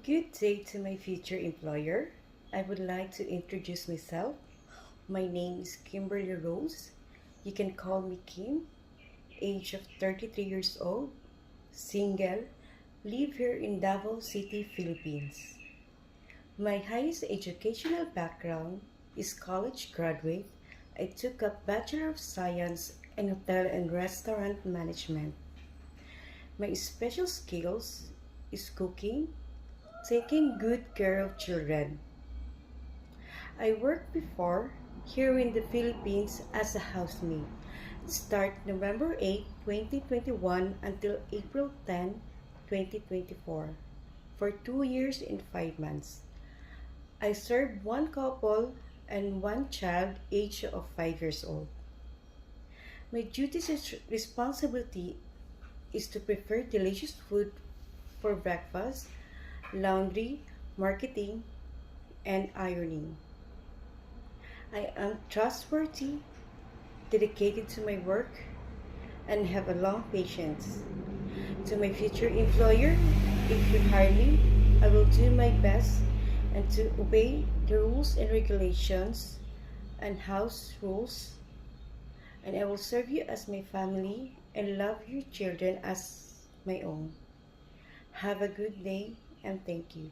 Good day to my future employer. I would like to introduce myself. My name is Kimberly Rose. You can call me Kim. Age of 33 years old. Single. Live here in Davao City, Philippines. My highest educational background is college graduate. I took a Bachelor of Science in Hotel and Restaurant Management. My special skills is cooking, taking good care of children. I worked before here in the Philippines as a housemaid. Start November 8, 2021 until April 10, 2024 for 2 years and 5 months. I served one couple and one child age of 5 years old. My duties and responsibility is to prepare delicious food for breakfast, laundry, marketing, and ironing. I am trustworthy, dedicated to my work, and have a long patience. To my future employer, if you hire me, I will do my best and to obey the rules and regulations and house rules, and I will serve you as my family and love your children as my own. Have a good day and thank you.